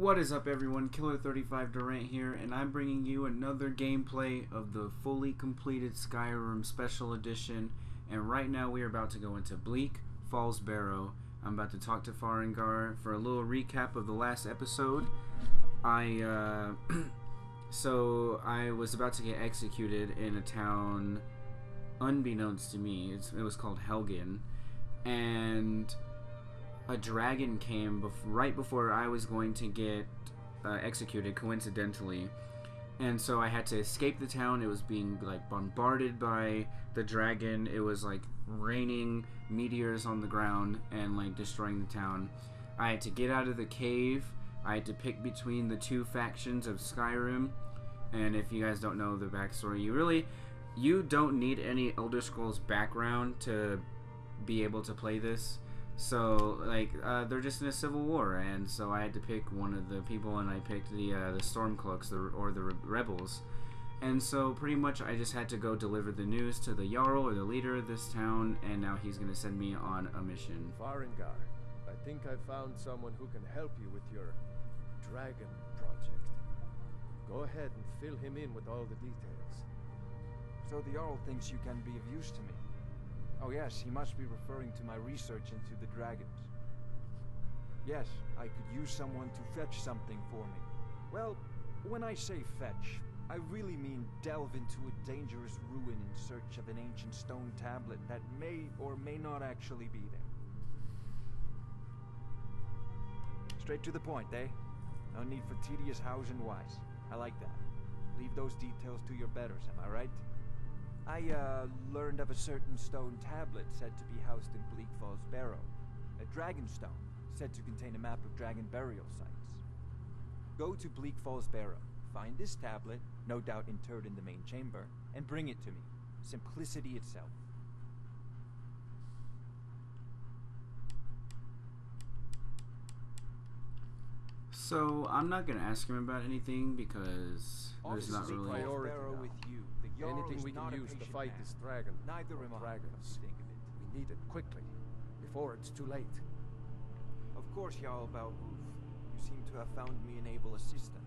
What is up, everyone? Killer35 Durant here, and I'm bringing you another gameplay of the fully completed Skyrim Special Edition. And right now we are about to go into Bleak, Falls Barrow. I'm about to talk to Farengar for a little recap of the last episode. So I was about to get executed in a town unbeknownst to me. It was called Helgen, and a dragon came right before I was going to get executed, coincidentally. And so I had to escape the town. It was being like bombarded by the dragon. It was like raining meteors on the ground and like destroying the town. I had to get out of the cave. I had to pick between the two factions of Skyrim. And if you guys don't know the backstory, you don't need any Elder Scrolls background to be able to play this. So, like, they're just in a civil war, and so I had to pick one of the people, and I picked the Stormcloaks, or the rebels. And so, pretty much, I just had to go deliver the news to the Jarl, or the leader of this town, and now he's going to send me on a mission. Farengar, I think I found someone who can help you with your dragon project. Go ahead and fill him in with all the details. So the Jarl thinks you can be of use to me. Oh yes, he must be referring to my research into the dragons. Yes, I could use someone to fetch something for me. Well, when I say fetch, I really mean delve into a dangerous ruin in search of an ancient stone tablet that may or may not actually be there. Straight to the point, eh? No need for tedious hows and whys. I like that. Leave those details to your betters, am I right? I learned of a certain stone tablet said to be housed in Bleak Falls Barrow. A dragon stone, said to contain a map of dragon burial sites. Go to Bleak Falls Barrow, find this tablet, no doubt interred in the main chamber, and bring it to me. Simplicity itself. So, I'm not going to ask him about anything because there's not really... priority now. With you. Anything we can use to fight this dragon. Neither am I. Dragons. Think of it. We need it quickly, before it's too late. Of course, Jarl Barrow. You seem to have found me an able assistant.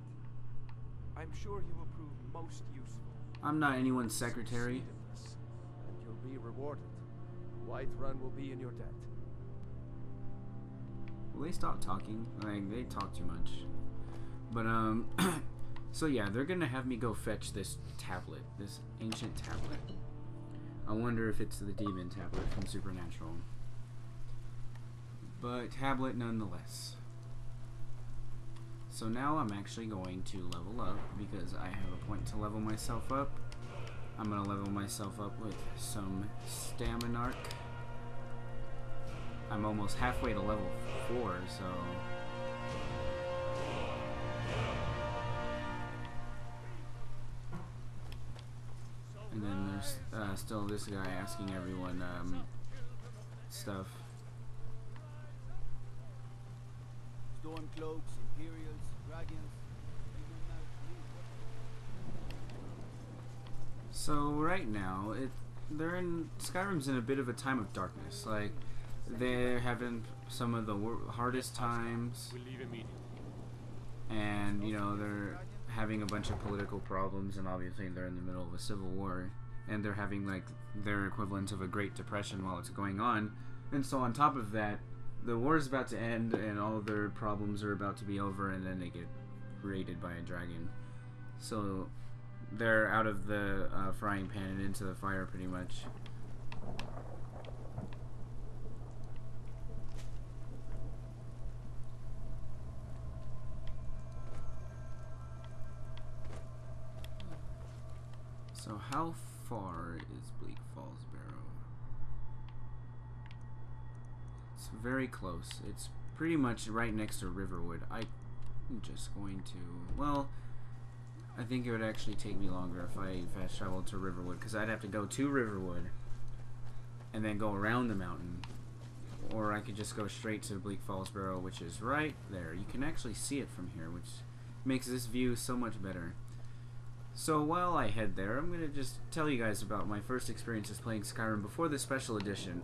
I'm sure he will prove most useful. I'm not anyone's secretary. And you'll be rewarded. Whiterun will be in your debt. Will they stop talking? Like, they talk too much. But, so yeah, they're gonna have me go fetch this tablet, this ancient tablet. I wonder if it's the demon tablet from Supernatural. But tablet nonetheless. So now I'm actually going to level up because I have a point to level myself up. I'm gonna level myself up with some stamina. I'm almost halfway to level 4, so... And then there's still this guy asking everyone stuff. Stormcloaks, Imperials, dragons. So right now, Skyrim's in a bit of a time of darkness. Like, they're having some of the hardest times, and you know they're having a bunch of political problems, and obviously they're in the middle of a civil war, and they're having like their equivalent of a Great Depression while it's going on. And so on top of that, the war is about to end and all of their problems are about to be over, and then they get raided by a dragon. So they're out of the frying pan and into the fire pretty much. So how far is Bleak Falls Barrow? It's very close. It's pretty much right next to Riverwood. I'm just going to... Well, I think it would actually take me longer if I fast traveled to Riverwood, because I'd have to go to Riverwood and then go around the mountain. Or I could just go straight to Bleak Falls Barrow, which is right there. You can actually see it from here, which makes this view so much better. So while I head there, I'm going to just tell you guys about my first experiences playing Skyrim before the Special Edition.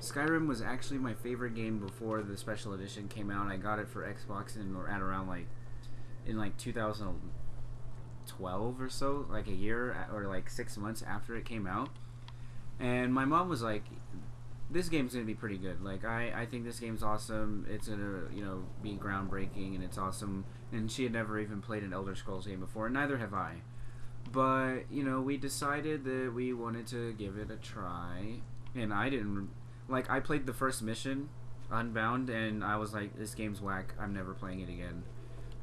Skyrim was actually my favorite game before the special edition came out. I got it for Xbox at around like in like 2012 or so, like a year or like 6 months after it came out. And my mom was like, this game's gonna be pretty good. Like I think this game's awesome. It's gonna, you know, be groundbreaking and it's awesome. And she had never even played an Elder Scrolls game before, and neither have I. But, you know, we decided that we wanted to give it a try. And I didn't, like, I played the first mission, Unbound, and I was like, this game's whack. I'm never playing it again.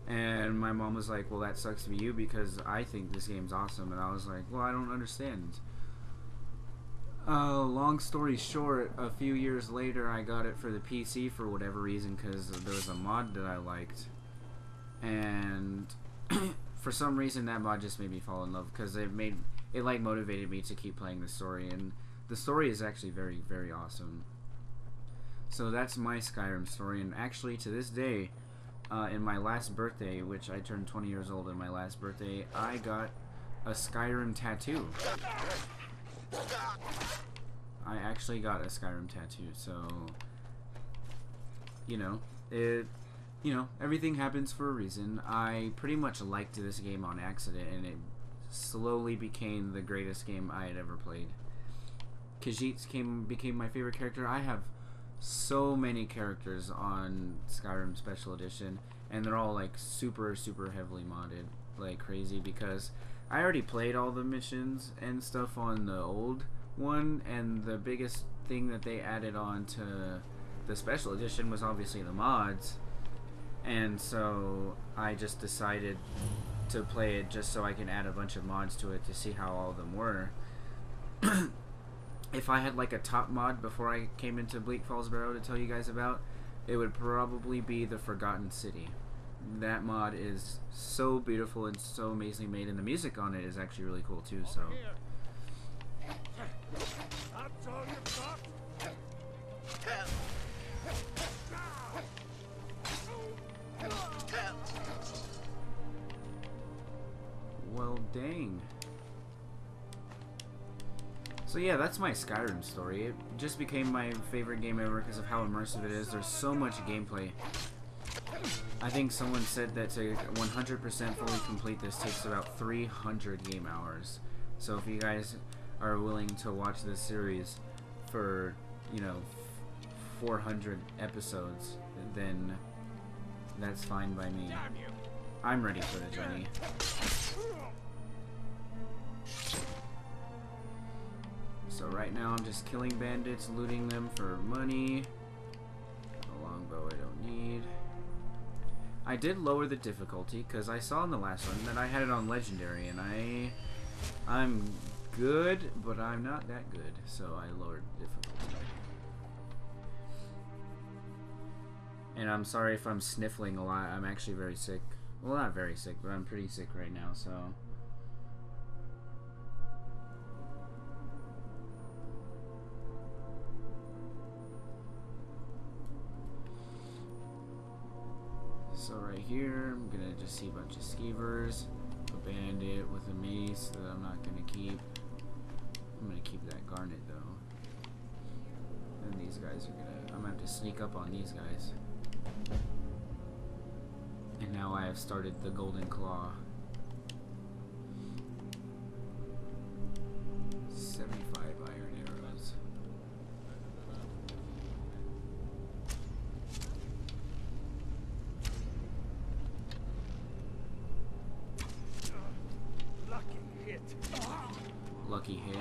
And my mom was like, well, that sucks to be you because I think this game's awesome. And I was like, well, I don't understand. Long story short, a few years later, I got it for the PC for whatever reason because there was a mod that I liked. And for some reason, that mod just made me fall in love because it like motivated me to keep playing the story. And the story is actually very, very awesome. So that's my Skyrim story. And actually, to this day, in my last birthday, which I turned 20 years old in my last birthday, I got a Skyrim tattoo. I actually got a Skyrim tattoo, so, you know, everything happens for a reason. I pretty much liked this game on accident, and it slowly became the greatest game I had ever played. Khajiit became my favorite character. I have so many characters on Skyrim Special Edition, and they're all like super, super heavily modded, like crazy, because I already played all the missions and stuff on the old one, and the biggest thing that they added on to the Special Edition was obviously the mods, and so I just decided to play it just so I can add a bunch of mods to it to see how all of them were. If I had like a top mod before I came into Bleak Falls Barrow to tell you guys about, it would probably be the Forgotten City. That mod is so beautiful and so amazingly made, and the music on it is actually really cool too. So That's all you've got? well, dang. So yeah, that's my Skyrim story. It just became my favorite game ever because of how immersive it is. There's so much gameplay. I think someone said that to 100% fully complete this takes about 300 game hours. So if you guys are willing to watch this series for, you know, 400 episodes, then that's fine by me. I'm ready for the journey. So right now I'm just killing bandits, looting them for money. A longbow I don't need. I did lower the difficulty because I saw in the last one that I had it on legendary, and I'm good, but I'm not that good, so I lowered the difficulty. And I'm sorry if I'm sniffling a lot. I'm actually very sick. Well, not very sick, but I'm pretty sick right now, so. So right here, I'm gonna just see a bunch of skeevers, a bandit with a mace that I'm not gonna keep. I'm gonna keep that garnet though. And these guys are I'm gonna have to sneak up on these guys. And now I have started the Golden Claw. 75 iron arrows. Lucky hit.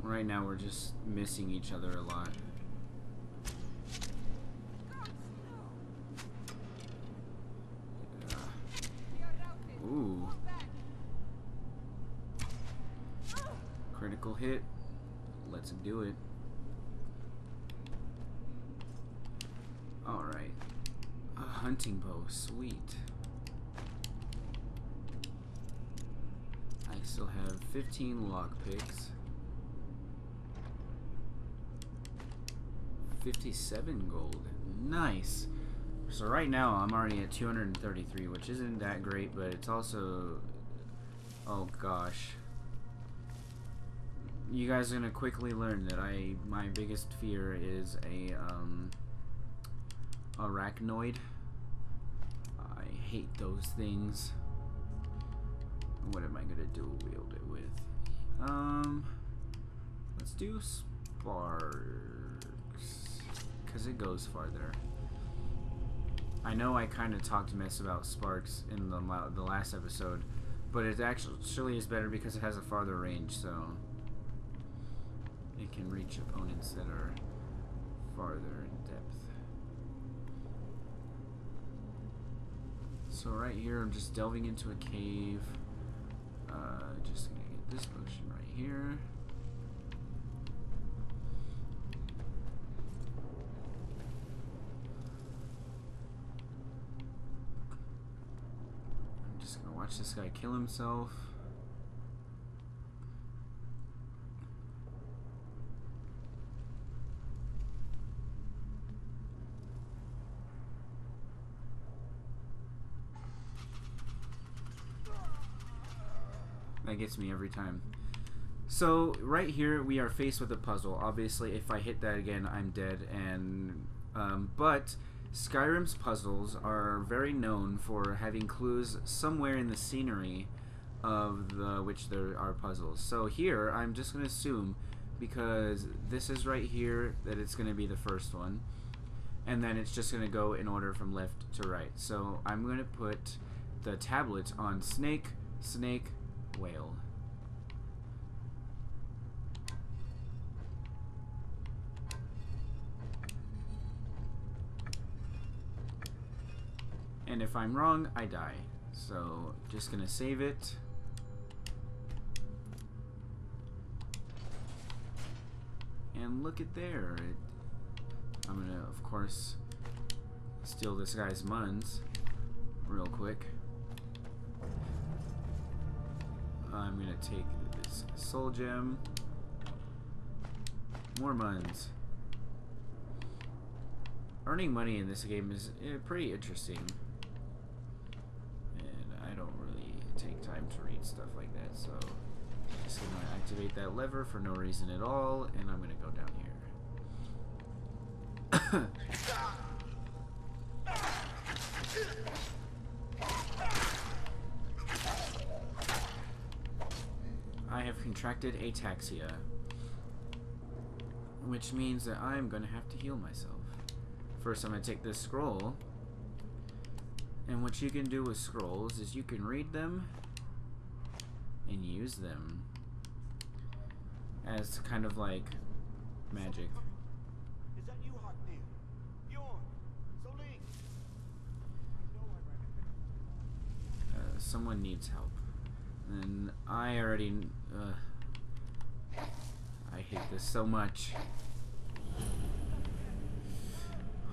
Right now we're just missing each other a lot. Ooh. Critical hit. Let's do it. Alright. A hunting bow. Sweet. I still have 15 lockpicks. 57 gold. Nice. So right now I'm already at 233, which isn't that great, but it's also... Oh gosh. You guys are gonna quickly learn that my biggest fear is a arachnoid. I hate those things. What am I gonna do wield it with? Let's do sparks, cause it goes farther. I know I kind of talked mess about sparks in the last episode, but it actually is better because it has a farther range, so it can reach opponents that are farther in depth. So right here, I'm just delving into a cave. Just gonna get this potion right here. I'm just gonna watch this guy kill himself. That gets me every time. So right here we are faced with a puzzle. Obviously if I hit that again I'm dead, and but Skyrim's puzzles are very known for having clues somewhere in the scenery of which there are puzzles. So here I'm just going to assume, because this is right here, that it's going to be the first one, and then it's just going to go in order from left to right. So I'm going to put the tablet on snake, snake, whale. And if I'm wrong, I die. So just gonna save it. And look at there. I'm gonna, of course, steal this guy's muns real quick. I'm gonna take this soul gem. More muns. Earning money in this game is pretty interesting. And I don't really take time to read stuff like that, so I'm just gonna activate that lever for no reason at all, and I'm gonna go down here. I have contracted ataxia, which means that I'm going to have to heal myself. First, I'm going to take this scroll, and what you can do with scrolls is you can read them and use them as kind of like magic. Is that you, Hockney? Bjorn, Soling. Someone needs help. And I already... I hate this so much.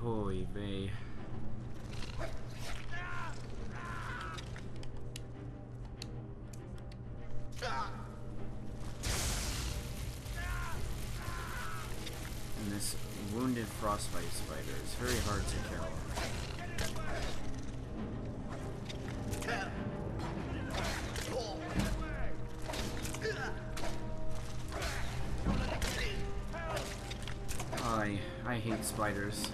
Holy vey. And this wounded frostbite spider is very hard to kill. I hate spiders.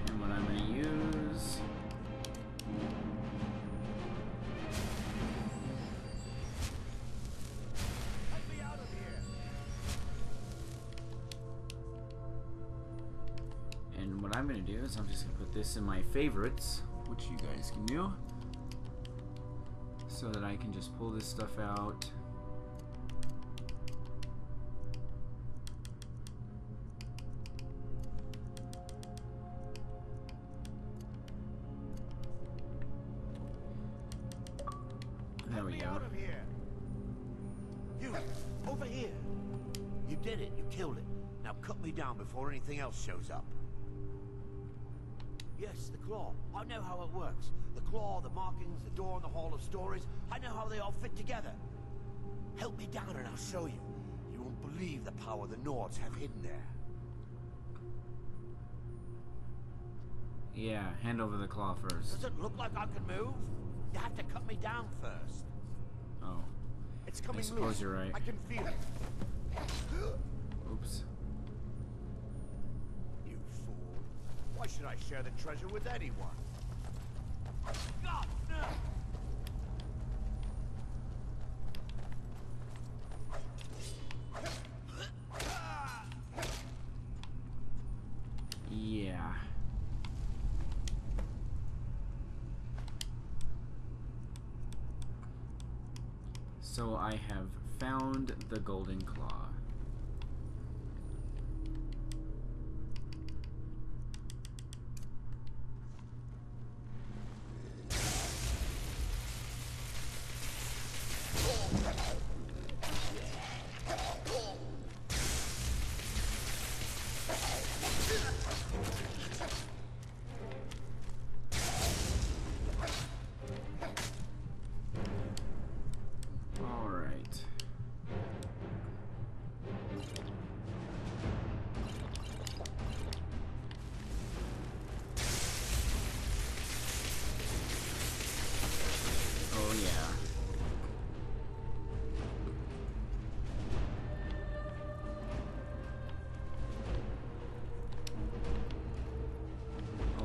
And what I'm going to use... And what I'm going to do is I'm just going to put this in my favorites, which you guys can do, so that I can just pull this stuff out. There we go. You, over here. You did it. You killed it. Now cut me down before anything else shows up. Yes, the claw. I know how it works. The claw, the markings, the door in the Hall of Stories. I know how they all fit together. Help me down and I'll show you. You won't believe the power the Nords have hidden there. Yeah, hand over the claw first. Does it look like I can move? You have to cut me down first. Oh. It's coming I suppose loose. you're right. I can feel it. Oops. You fool. Why should I share the treasure with anyone? God, no! Yeah. So I have found the golden claw.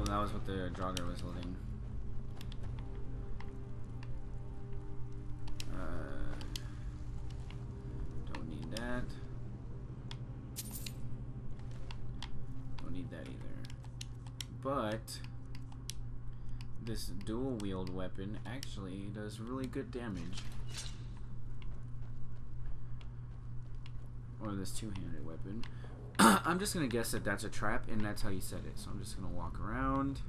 That was what the jogger was holding. Don't need that. Don't need that either. But this dual wield weapon actually does really good damage. Or this two-handed weapon. I'm just gonna guess that that's a trap, and that's how you set it. So I'm just gonna walk around.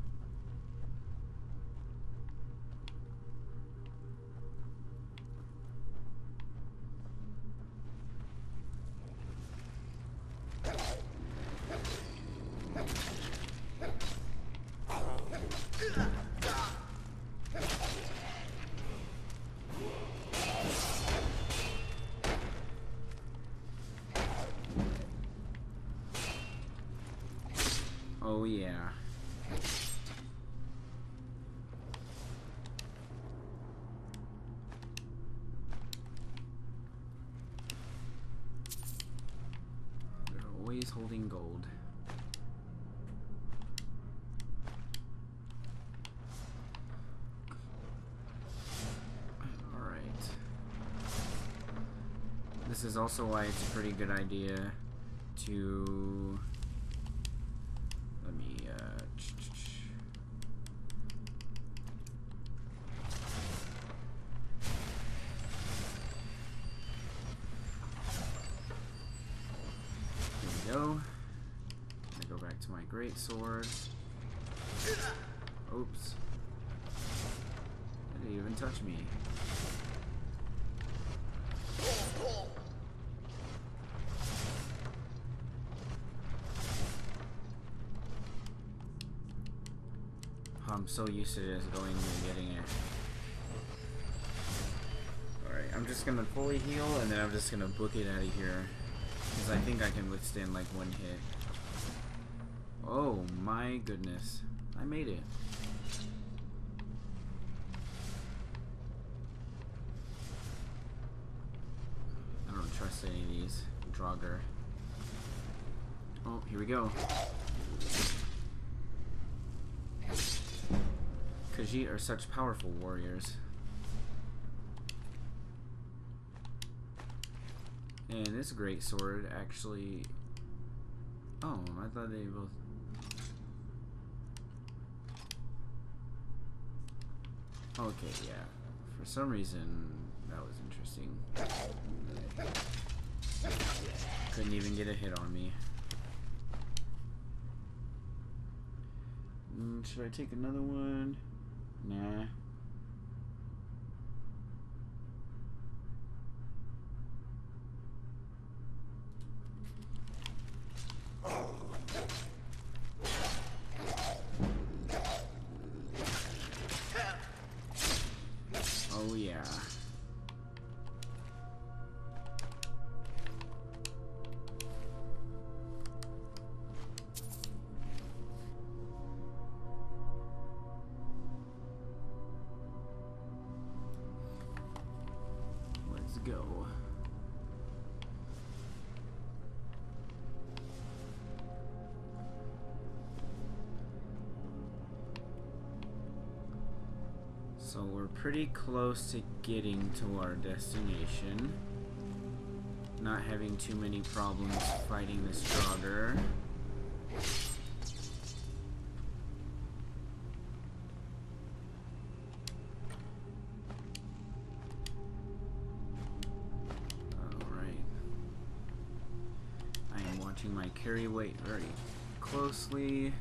Oh yeah. They're always holding gold. Alright. This is also why it's a pretty good idea to great sword. Oops. It didn't even touch me. I'm so used to just going and getting it. Alright, I'm just gonna fully heal and then I'm just gonna book it out of here. Because I think I can withstand like one hit. Oh my goodness. I made it. I don't trust any of these. Draugr. Oh, here we go. Khajiit are such powerful warriors. And this great sword actually... Oh, I thought they both... Okay, yeah. For some reason, that was interesting. Couldn't even get a hit on me. Should I take another one? Nah. So we're pretty close to getting to our destination. Not having too many problems fighting this Draugr. Alright. I am watching my carry weight very closely.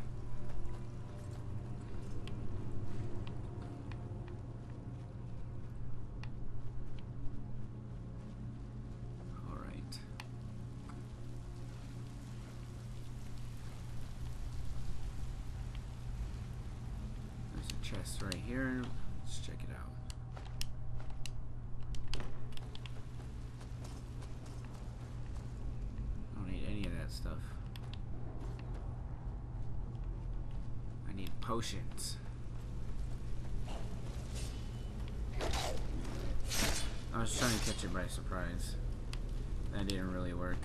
Chest right here. Let's check it out. I don't need any of that stuff. I need potions. I was trying to catch it by surprise. That didn't really work.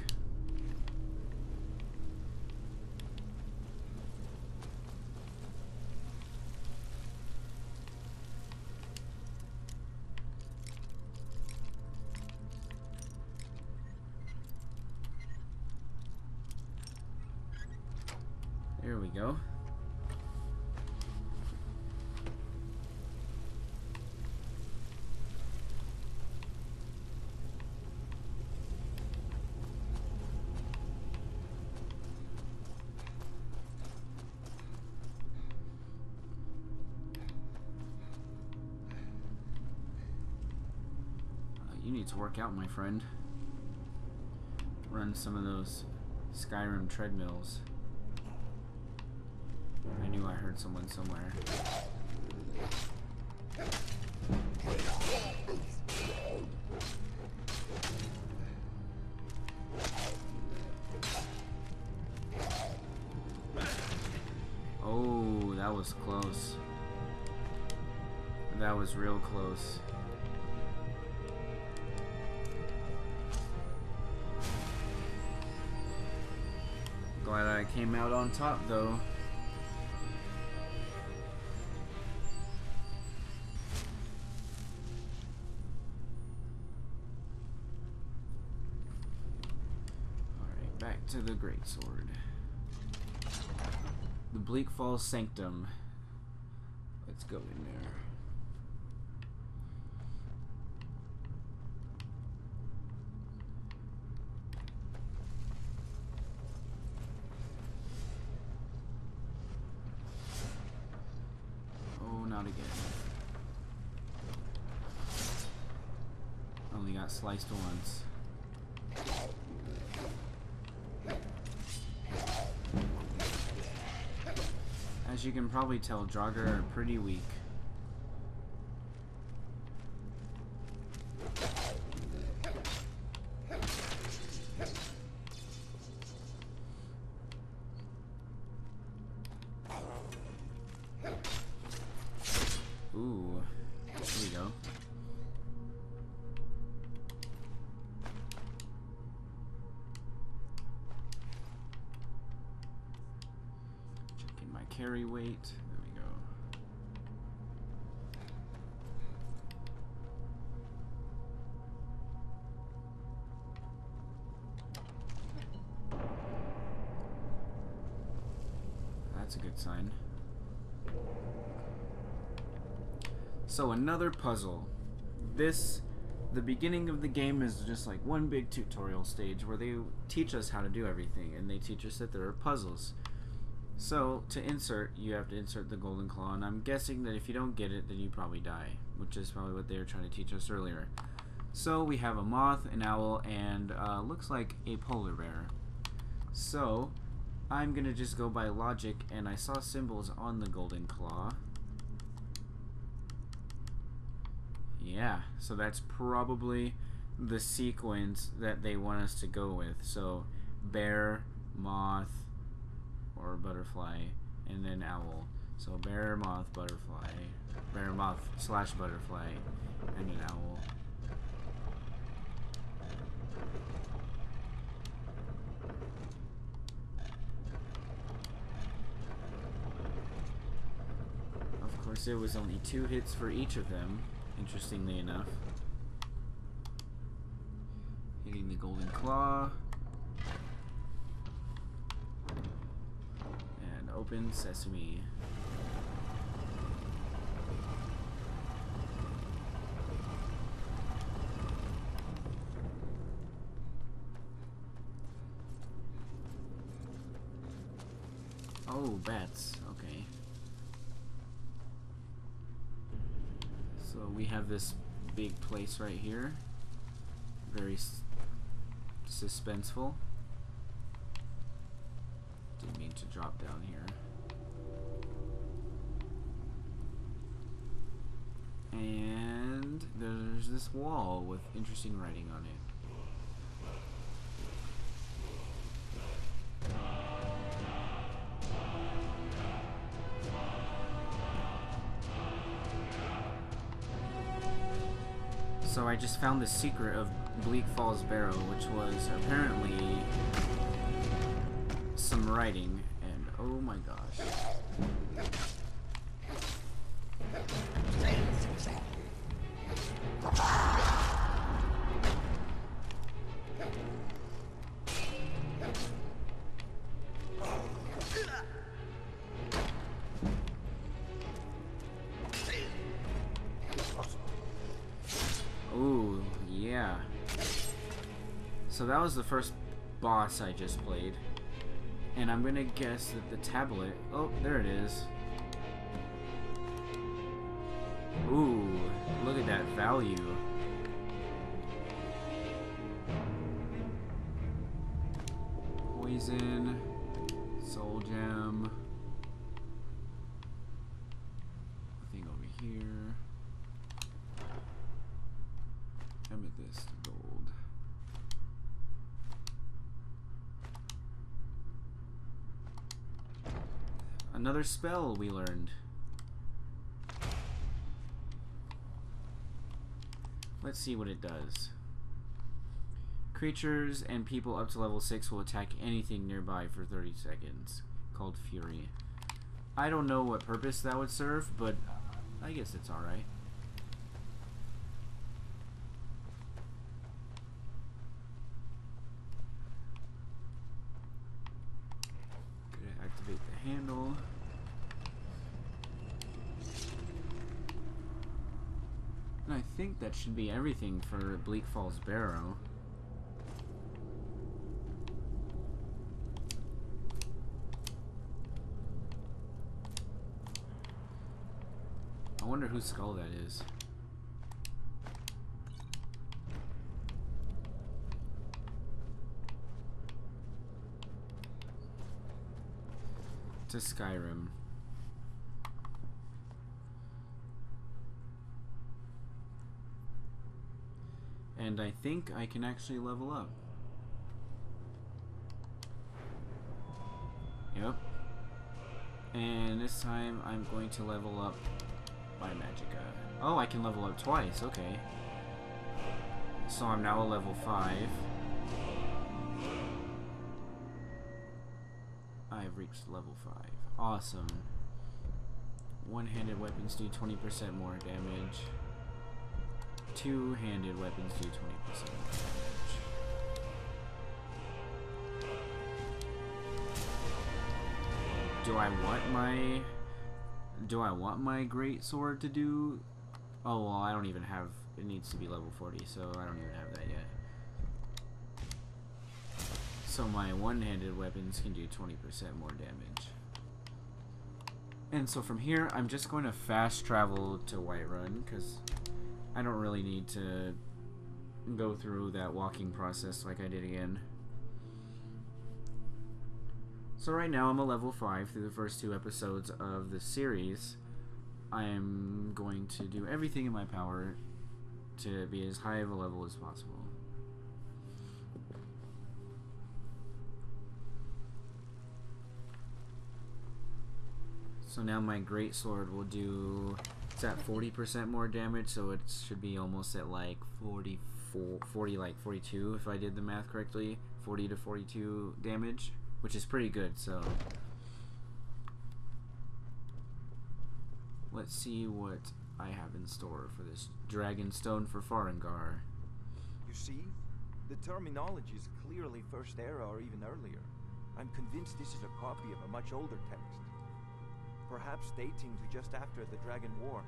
There we go. You need to work out, my friend. Run some of those Skyrim treadmills. I knew I heard someone somewhere. Oh, that was close. That was real close. Glad I came out on top, though. Back to the greatsword. The Bleak Falls Sanctum. Let's go in there. Oh, not again. Only got sliced once. As you can probably tell, Draugr are pretty weak. Ooh, here we go. Carry weight. There we go. That's a good sign. So another puzzle. The beginning of the game is just like one big tutorial stage where they teach us how to do everything, and they teach us that there are puzzles. So, to insert, you have to insert the golden claw, and I'm guessing that if you don't get it, then you probably die, which is probably what they were trying to teach us earlier. So, we have a moth, an owl, and looks like a polar bear. So, I'm going to just go by logic, and I saw symbols on the golden claw. Yeah, so that's probably the sequence that they want us to go with. So, bear, moth, or butterfly, and then owl. So bear, moth, butterfly, bear, moth / butterfly, and an owl. Of course noticed it was only 2 hits for each of them, interestingly enough. Hitting the golden claw. And open sesame. Oh, bats. Okay. So we have this big place right here. Very suspenseful. Didn't mean to drop down here. And there's this wall with interesting writing on it. So I just found the secret of Bleak Falls Barrow, which was apparently some writing, and oh my gosh. Ooh, yeah. So that was the first boss I just played. And I'm gonna guess that the tablet... Oh, there it is. Ooh, look at that value. Poison. Soul gem. Nothing over here. Amethyst gold. Another spell we learned. Let's see what it does. Creatures and people up to level 6 will attack anything nearby for 30 seconds. Called Fury. I don't know what purpose that would serve, but I guess it's alright. Gonna activate the handle. And I think that should be everything for Bleak Falls Barrow. I wonder whose skull that is. To Skyrim. And I think I can actually level up. Yep. And this time I'm going to level up by Magica. Oh, I can level up twice, okay. So I'm now a level 5. I've reached level 5. Awesome. One-handed weapons do 20% more damage. Two-handed weapons do 20% more damage. Do I want my great sword to do? Oh well, I don't even have. It needs to be level 40, so I don't even have that yet. So my one-handed weapons can do 20% more damage. And so from here, I'm just going to fast travel to Whiterun because I don't really need to go through that walking process like I did again. So right now I'm a level 5 through the first 2 episodes of the series. I am going to do everything in my power to be as high of a level as possible. So now my greatsword will do, it's at 40% more damage, so it should be almost at like 40, like 42 if I did the math correctly. 40 to 42 damage, which is pretty good, so. let's see what I have in store for this Dragonstone for Farengar. You see? The terminology is clearly First Era or even earlier. I'm convinced this is a copy of a much older text. Perhaps dating to just after the Dragon War.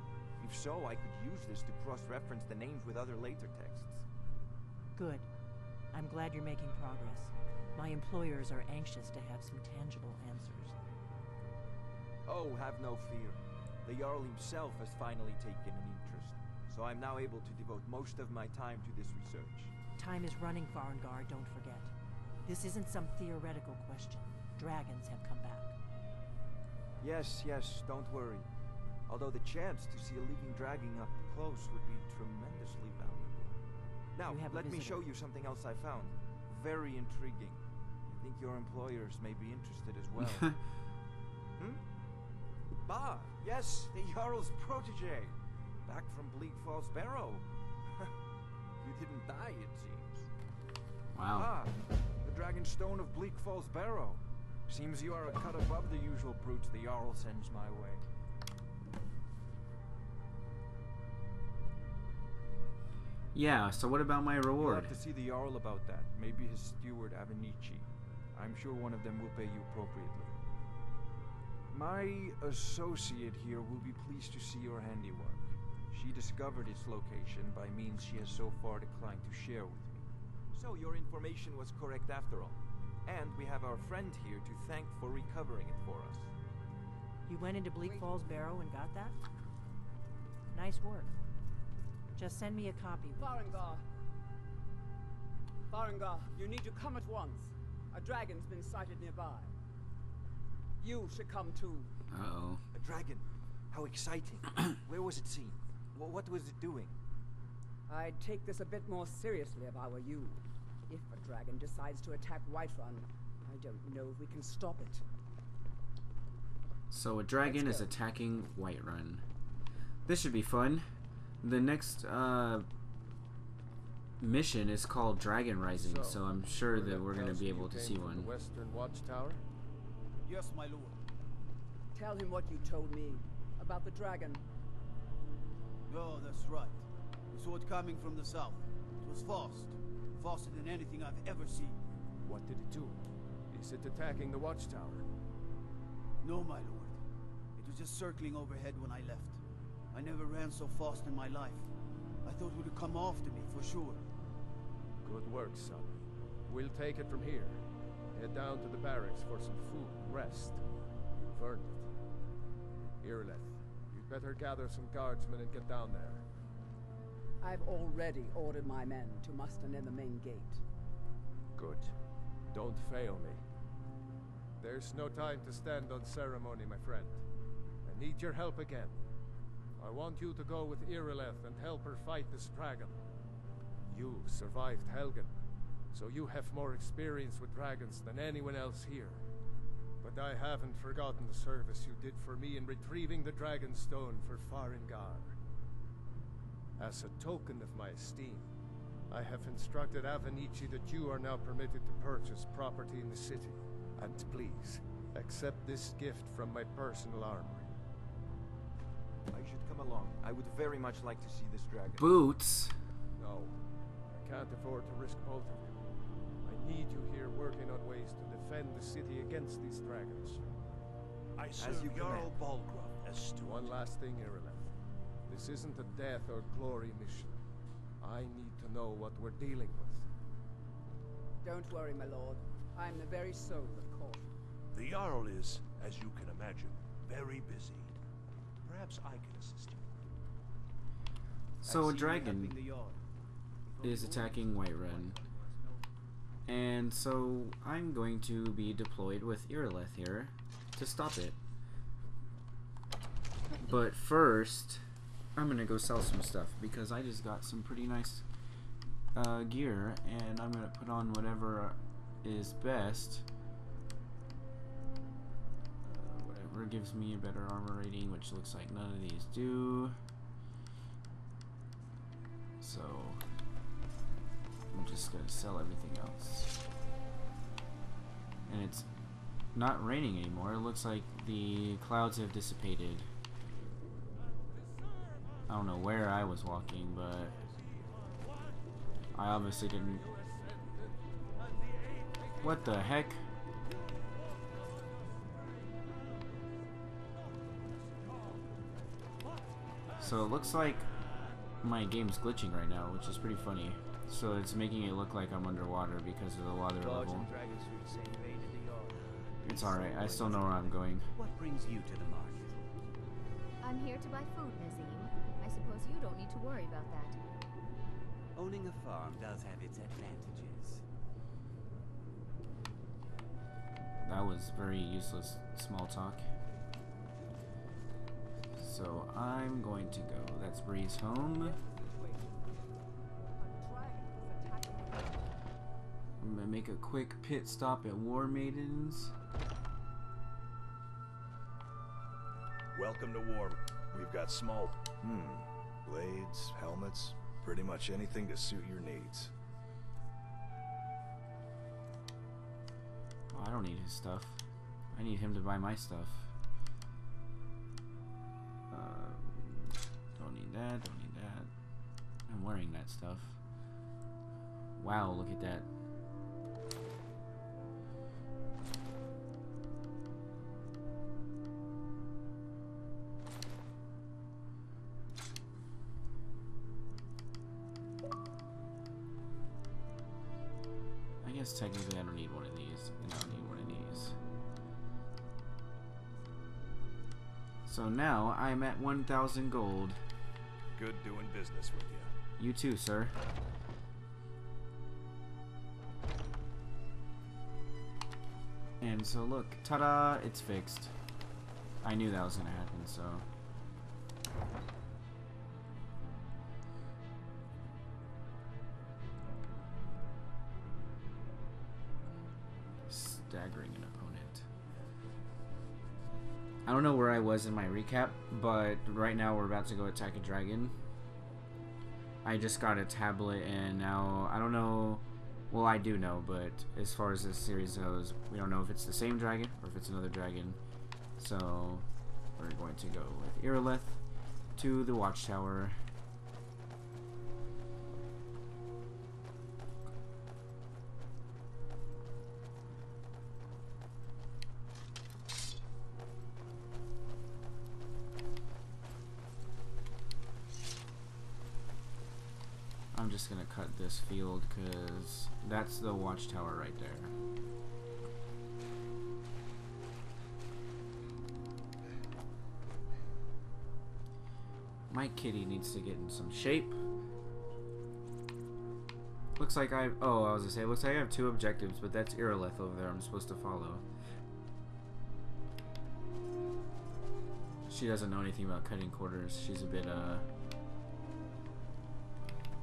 If so, I could use this to cross-reference the names with other later texts. Good. I'm glad you're making progress. My employers are anxious to have some tangible answers. Oh, have no fear. The Jarl himself has finally taken an interest, so I'm now able to devote most of my time to this research. Time is running, Farengar, don't forget. This isn't some theoretical question. Dragons have come back. Yes, don't worry. Although the chance to see a living dragon up close would be tremendously valuable. Now, let me show you something else I found. Very intriguing. I think your employers may be interested as well. Bah, yes, the Jarl's protege. Back from Bleak Falls Barrow. You didn't die, it seems. Wow. The Dragonstone of Bleak Falls Barrow. Seems you are a cut above the usual brutes the Jarl sends my way. Yeah, so what about my You'll reward? have to see the Jarl about that. Maybe his steward, Avenici. I'm sure one of them will pay you appropriately. My associate here will be pleased to see your handiwork. She discovered its location by means she has so far declined to share with me. So your information was correct after all. And we have our friend here to thank for recovering it for us. You went into Bleak Falls Barrow and got that? Nice work. Just send me a copy. Farengar. Farengar, you need to come at once. A dragon's been sighted nearby. You should come too. Uh-oh. A dragon? How exciting. Where was it seen? What was it doing? I'd take this a bit more seriously if I were you. If a dragon decides to attack Whiterun, I don't know if we can stop it. So a dragon is attacking Whiterun. This should be fun. The next mission is called Dragon Rising, so I'm sure that we're going to be able to see one. The Western Watchtower? Yes, my lord. Tell him what you told me about the dragon. Oh, that's right. We saw it coming from the south. It was fast. Faster than anything I've ever seen. What did it do? Is it attacking the Watchtower? No, my lord. It was just circling overhead when I left. I never ran so fast in my life. I thought it would come after me, for sure. Good work, son. We'll take it from here. Head down to the barracks for some food and rest. You've earned it. Irileth, you'd better gather some guardsmen and get down there. I've already ordered my men to muster near the main gate. Good. Don't fail me. There's no time to stand on ceremony, my friend. I need your help again. I want you to go with Irileth and help her fight this dragon. You survived Helgen, so you have more experience with dragons than anyone else here. But I haven't forgotten the service you did for me in retrieving the Dragonstone for Farengar. As a token of my esteem, I have instructed Avenici that you are now permitted to purchase property in the city. And please, accept this gift from my personal armory. I should come along. I would very much like to see this dragon. Boots? No, I can't afford to risk both of you. I need you here working on ways to defend the city against these dragons. I serve you Jarl command. Balgruuf as steward. One last thing, Irileth. This isn't a death or glory mission. I need to know what we're dealing with. Don't worry, my lord. I'm the very soul of caution. The Jarl is, as you can imagine, very busy. Perhaps I can assist you. So a I see you dragon helping the yard. is attacking Whiterun. And so I'm going to be deployed with Irileth here to stop it. But first, I'm gonna go sell some stuff because I just got some pretty nice gear, and I'm gonna put on whatever is best. Whatever gives me a better armor rating, which looks like none of these do. So I'm just gonna sell everything else. And it's not raining anymore. It looks like the clouds have dissipated. I don't know where I was walking, but I obviously didn't. What the heck? So it looks like my game's glitching right now, which is pretty funny. So it's making it look like I'm underwater because of the water level. It's alright, I still know where I'm going. What brings you to the market? I'm here to buy food, Nazim. I suppose you don't need to worry about that. Owning a farm does have its advantages. That was very useless small talk. So I'm going to go. That's Bree's home. I'm gonna make a quick pit stop at War Maidens. Welcome to War. We've got small, blades, helmets, pretty much anything to suit your needs. Oh, I don't need his stuff. I need him to buy my stuff. Don't need that, don't need that. I'm wearing that stuff. Wow, look at that. I guess technically I don't need one of these, and I don't need one of these. So now I'm at 1,000 gold. Good doing business with you. You too, sir. And so look, ta-da, it's fixed. I knew that was gonna happen, so. Staggering an opponent. I don't know where I was in my recap, but right now we're about to go attack a dragon. I just got a tablet and now I don't know. Well, I do know, but as far as this series goes, we don't know if it's the same dragon or if it's another dragon. So we're going to go with Irileth to the Watchtower. I'm just gonna cut this field because that's the Watchtower right there. My kitty needs to get in some shape. Looks like I was gonna say, looks like I have 2 objectives, but that's Irileth over there I'm supposed to follow. She doesn't know anything about cutting quarters. She's a bit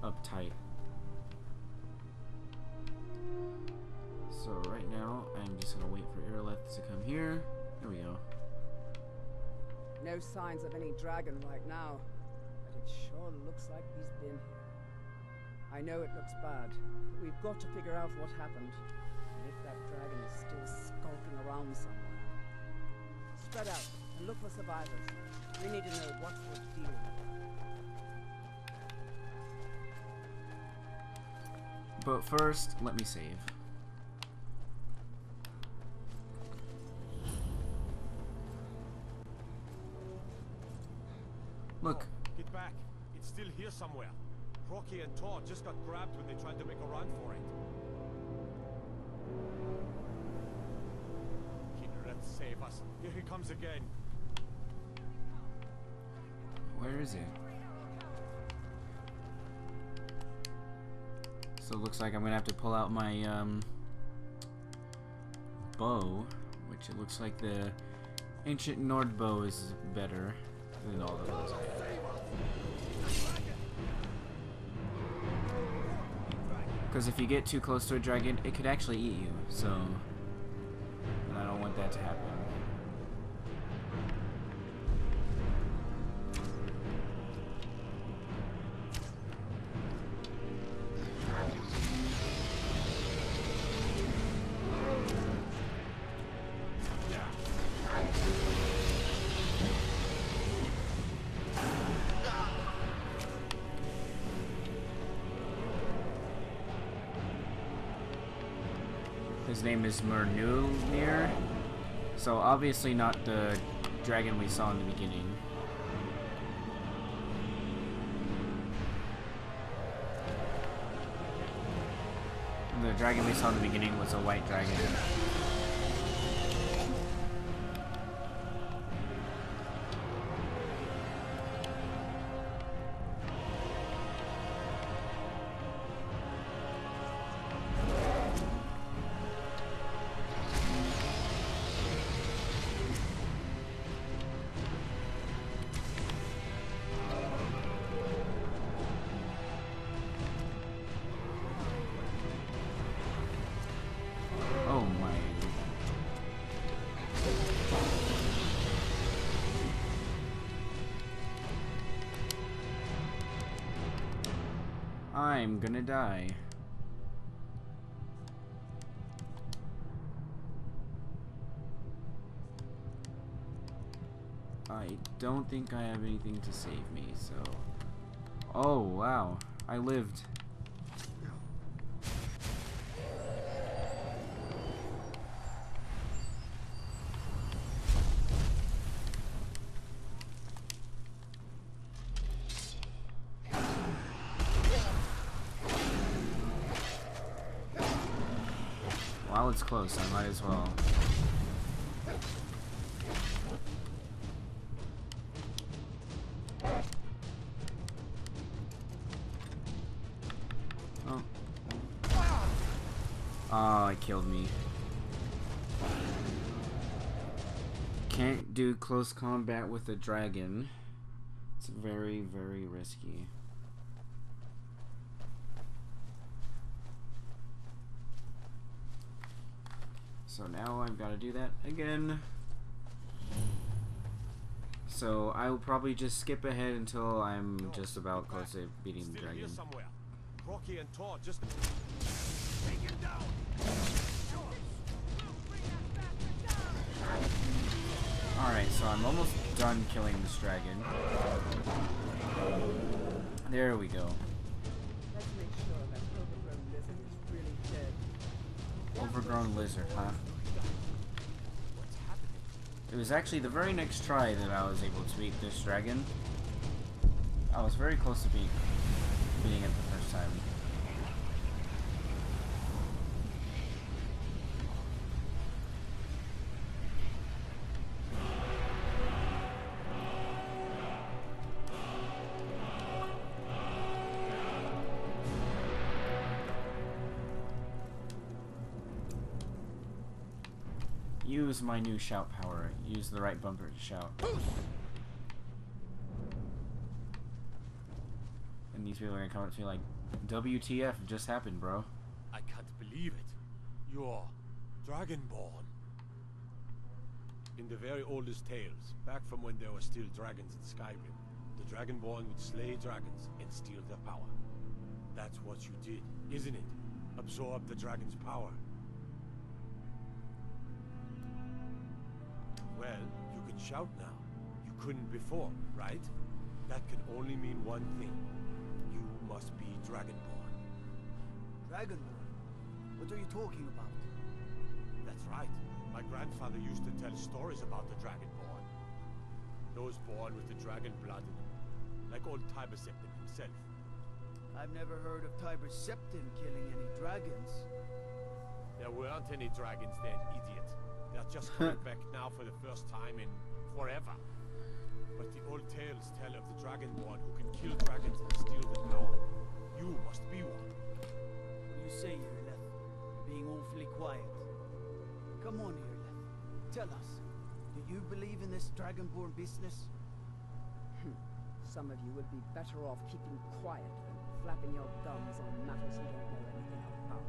uptight. So right now I'm just gonna wait for Irileth to come here. There we go. No signs of any dragon right now, but it sure looks like he's been here. I know it looks bad, but we've got to figure out what happened, and if that dragon is still skulking around somewhere. Spread out and look for survivors. We need to know what we're dealing with. But first, let me save. Look. Get back. It's still here somewhere. Rocky and Todd just got grabbed when they tried to make a run for it. Kidrat, save us. Here he comes again. Where is he? So it looks like I'm gonna have to pull out my bow, which it looks like the ancient Nord bow is better than all the ones I have. Because if you get too close to a dragon, it could actually eat you. So, and I don't want that to happen. His name is Mernulnir. So obviously not the dragon we saw in the beginning. The dragon we saw in the beginning was a white dragon. I'm gonna die. I don't think I have anything to save me, so... Oh, wow. I lived. While it's close, I might as well. Oh. Oh, it killed me. Can't do close combat with a dragon. It's very, very risky. So now I've got to do that again. So I will probably just skip ahead until I'm just about close to beating the dragon. Rocky and Tor just Take him down. Alright, so I'm almost done killing this dragon. There we go. Let's make sure that overgrown lizard is really dead. Overgrown lizard, huh? It was actually the very next try that I was able to beat this dragon. I was very close to beating it the first time. Use my new shout power. Use the right bumper to shout. And these people are gonna come up to me like, WTF just happened, bro. I can't believe it. You're Dragonborn. In the very oldest tales, back from when there were still dragons in Skyrim, the Dragonborn would slay dragons and steal their power. That's what you did, isn't it? Absorb the dragon's power. Well, you can shout now. You couldn't before, right? That can only mean one thing. You must be Dragonborn. Dragonborn? What are you talking about? That's right. My grandfather used to tell stories about the Dragonborn. Those born with the dragon blood in them. Like old Tiber Septim himself. I've never heard of Tiber Septim killing any dragons. There weren't any dragons then, idiot. They're just coming back now for the first time in forever. But the old tales tell of the Dragonborn who can kill dragons and steal their power. You must be one. What do you say, Irileth? Being awfully quiet. Come on, Irileth. Tell us, do you believe in this Dragonborn business? Some of you would be better off keeping quiet than flapping your gums on matters you don't know anything about.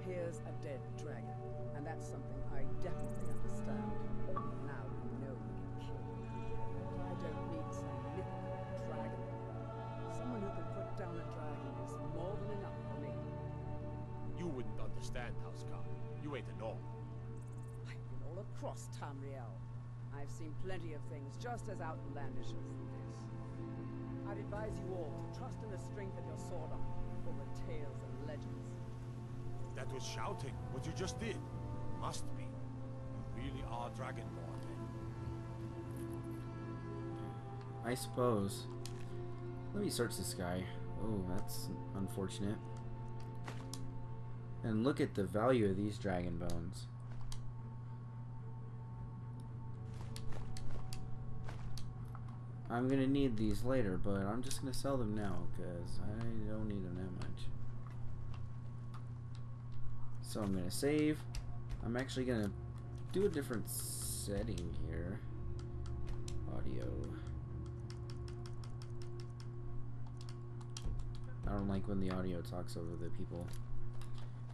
Here's a dead dragon, and that's something I definitely understand. Now you know you can kill him. But I don't need some mythical dragon. Someone who can put down a dragon is more than enough for me. You wouldn't understand, Housecar. You ain't a gnome. I've been all across Tamriel. I've seen plenty of things just as outlandish as this. I'd advise you all to trust in the strength of your sword arm over tales and legends. That was shouting, what you just did. Must be. You really are Dragonborn, then. I suppose. Let me search this guy. Oh, that's unfortunate. And look at the value of these dragon bones. I'm gonna need these later, but I'm just gonna sell them now because I don't need them that much. So I'm gonna save. I'm actually gonna do a different setting here. Audio. I don't like when the audio talks over the people,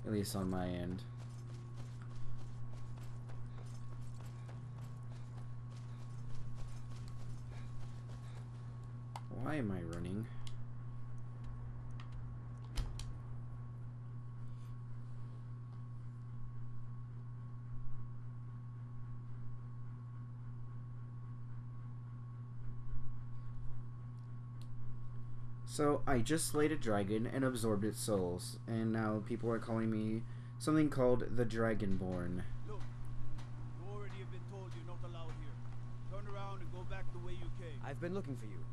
at least on my end. Why am I running? So I just slayed a dragon and absorbed its souls, and now people are calling me something called the Dragonborn. Look, you already have been told you're not allowed here. Turn around and go back the way you came. I've been looking for you.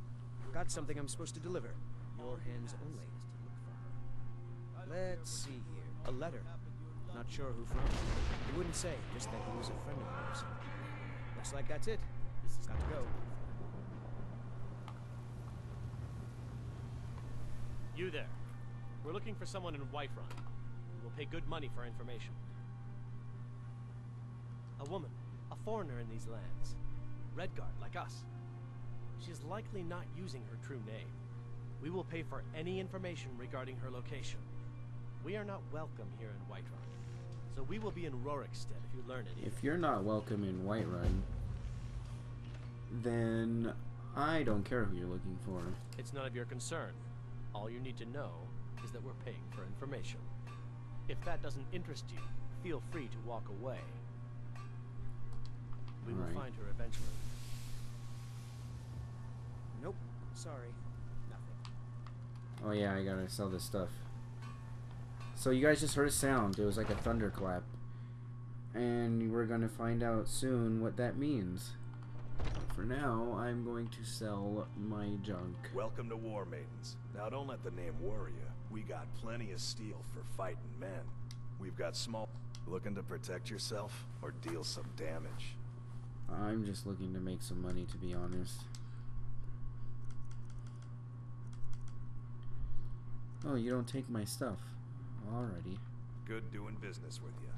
Got something I'm supposed to deliver. Your hands only. Let's see here. A letter. Not sure who from. He wouldn't say, just that he was a friend of yours. Looks like that's it. Got to go. You there. We're looking for someone in Whiterun. We'll pay good money for information. A woman. A foreigner in these lands. Redguard, like us. She's likely not using her true name. We will pay for any information regarding her location. We are not welcome here in Whiterun, so we will be in Rorikstead if you learn it. If you're not welcome in Whiterun, then I don't care who you're looking for. It's none of your concern. All you need to know is that we're paying for information. If that doesn't interest you, feel free to walk away. We will find her eventually. Nope. Sorry. Nothing. Oh yeah, I gotta sell this stuff. So you guys just heard a sound. It was like a thunderclap. And we're gonna find out soon what that means. For now, I'm going to sell my junk. Welcome to War Maidens. Now don't let the name worry you. We got plenty of steel for fighting men. We've got small... Looking to protect yourself or deal some damage? I'm just looking to make some money, to be honest. Oh, you don't take my stuff. Alrighty. Good doing business with you.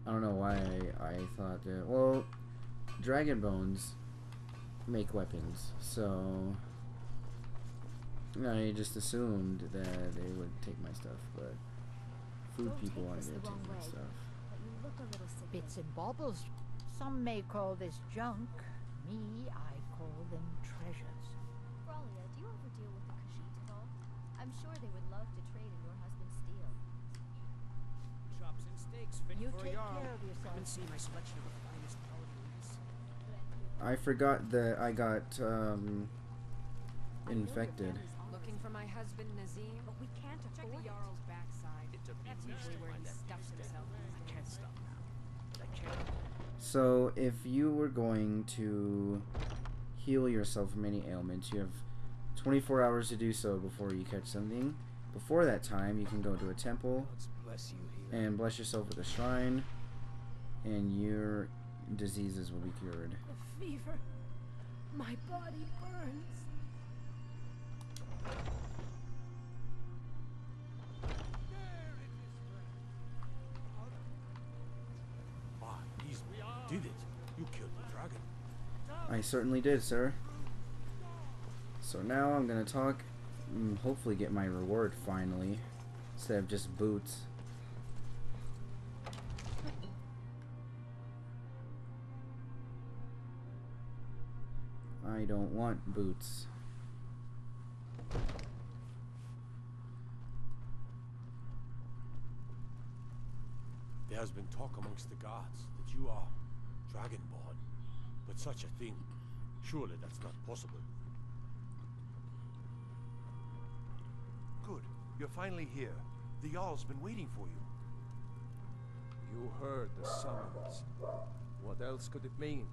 I don't know why I thought that. Well, dragon bones make weapons, so I just assumed that they would take my stuff, but food people wanted to take my stuff. Bits and baubles. Some may call this junk. Me, I call them treasures. Bralia, do you ever deal with the Khajiit at all? I'm sure they would love to trade in your husband's steel. Chops and steaks fit You for take a yarn. care of yourself. Come and see my selection of the finest powder. I forgot that I got infected. Looking for my husband Nazim? But we can't afford the Jarl's backside. That's usually where he stuffs himself. I can't stop now. But I can't. So if you were going to heal yourself from any ailments, you have 24 hours to do so before you catch something. Before that time, you can go to a temple and bless yourself with a shrine, and your diseases will be cured. The fever. My body burns. Ah, he's did it. You killed the dragon. I certainly did, sir. So now I'm gonna talk, and hopefully get my reward finally, instead of just boots. I don't want boots. There has been talk amongst the gods that you are Dragonborn. But such a thing, surely that's not possible. Good. You're finally here. The Jarl's been waiting for you. You heard the summons. What else could it mean?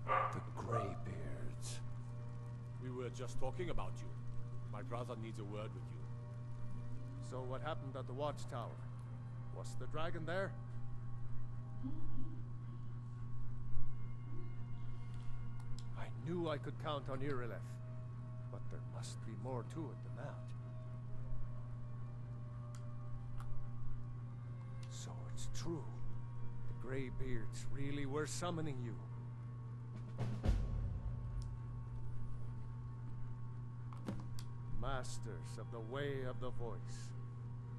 The Greybeards. We were just talking about you. My brother needs a word with you. So what happened at the watchtower? Was the dragon there? I knew I could count on Irileth, but there must be more to it than that. So it's true. The Greybeards really were summoning you. Masters of the Way of the Voice.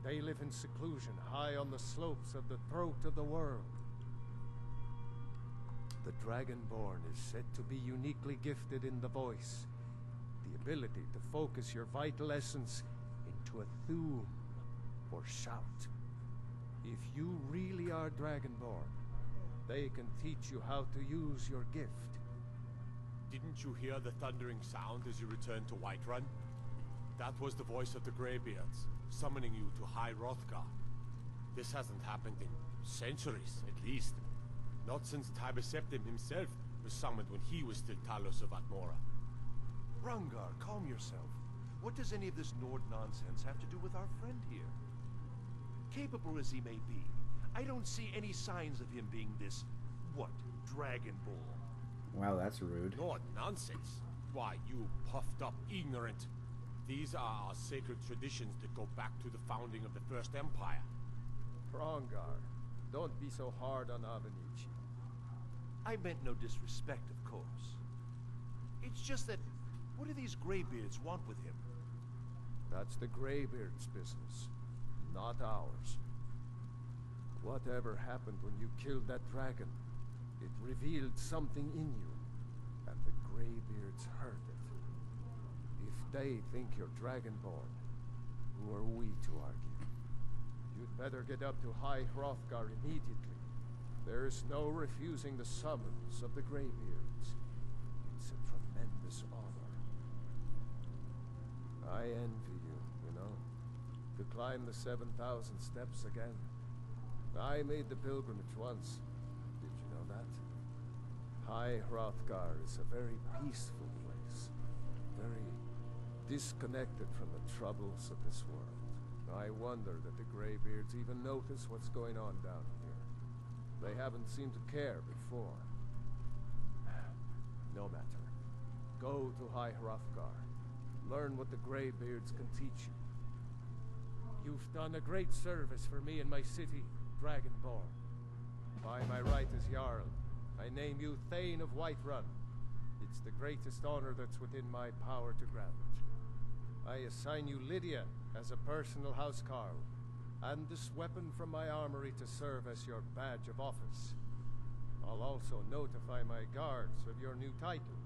They live in seclusion high on the slopes of the throat of the world. The Dragonborn is said to be uniquely gifted in the voice, the ability to focus your vital essence into a thum, or shout. If you really are Dragonborn, they can teach you how to use your gift. Didn't you hear the thundering sound as you returned to Whiterun? That was the voice of the Greybeards, summoning you to High Hrothgar. This hasn't happened in centuries, at least. Not since Tiber Septim himself was summoned when he was still Talos of Atmora. Rungar, calm yourself. What does any of this Nord nonsense have to do with our friend here? Capable as he may be, I don't see any signs of him being this, Dragonborn. Wow, that's rude. Nord nonsense? Why, you puffed up ignorant. These are our sacred traditions that go back to the founding of the First Empire. Rongar, don't be so hard on Avenici. I meant no disrespect, of course. It's just that, what do these Greybeards want with him? That's the Greybeards' business, not ours. Whatever happened when you killed that dragon, it revealed something in you, and the Greybeards heard it. If they think you're Dragonborn, who are we to argue? You'd better get up to High Hrothgar immediately. There's no refusing the summons of the Greybeards. It's a tremendous honor. I envy you, you know, to climb the 7,000 steps again. I made the pilgrimage once. Did you know that? High Hrothgar is a very peaceful place. Very disconnected from the troubles of this world. I wonder that the Greybeards even notice what's going on down here. They haven't seemed to care before. No matter. Go to High Hrothgar. Learn what the Greybeards can teach you. You've done a great service for me and my city, Dragonborn. By my right as Jarl, I name you Thane of Whiterun. It's the greatest honor that's within my power to grant. I assign you Lydia as a personal housecarl, and this weapon from my armory to serve as your badge of office. I'll also notify my guards of your new title.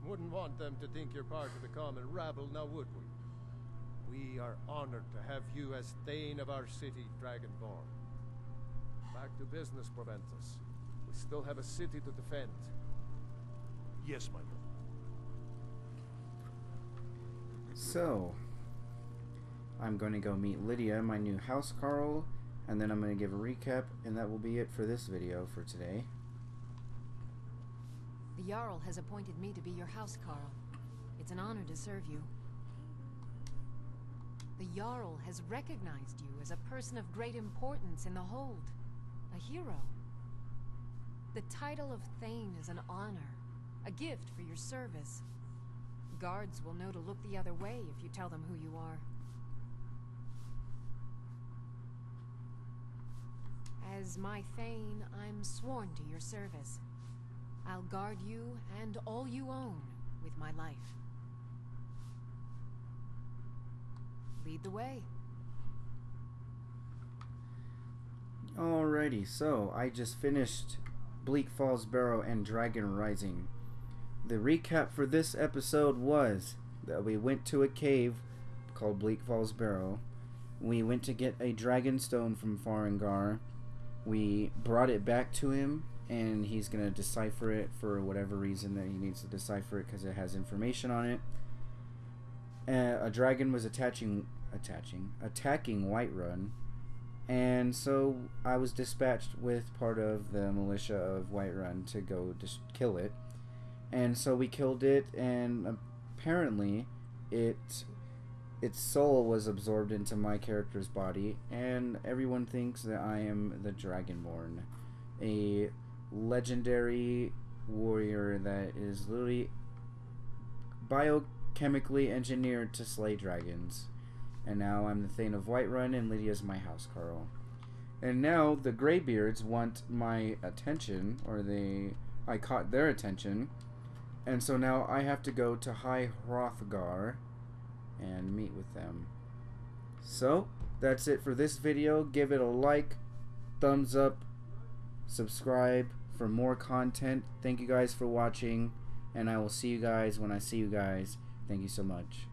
Wouldn't want them to think you're part of the common rabble, now would we? We are honored to have you as Thane of our city, Dragonborn. Back to business, Proventus. We still have a city to defend. Yes, my lord. So, I'm going to go meet Lydia, my new housecarl, and then I'm going to give a recap, and that will be it for this video for today. The Jarl has appointed me to be your housecarl. It's an honor to serve you. The Jarl has recognized you as a person of great importance in the Hold. A hero. The title of Thane is an honor. A gift for your service. Guards will know to look the other way if you tell them who you are. As my Thane, I'm sworn to your service. I'll guard you and all you own with my life. Lead the way. Alrighty, so I just finished Bleak Falls Barrow and Dragon Rising. The recap for this episode was that we went to a cave called Bleak Falls Barrow. We went to get a dragon stone from Farengar. We brought it back to him, and he's going to decipher it for whatever reason that he needs to decipher it because it has information on it. A dragon was attaching attacking Whiterun. And so I was dispatched with part of the militia of Whiterun to go kill it. And so we killed it, and apparently its soul was absorbed into my character's body, and everyone thinks that I am the Dragonborn, a legendary warrior that is literally biochemically engineered to slay dragons. And now I'm the Thane of Whiterun, and Lydia's my housecarl. And now the Greybeards want my attention, or I caught their attention, and so now I have to go to High Hrothgar and meet with them. So that's it for this video. Give it a like, thumbs up, subscribe for more content. Thank you guys for watching, and I will see you guys when I see you guys. Thank you so much.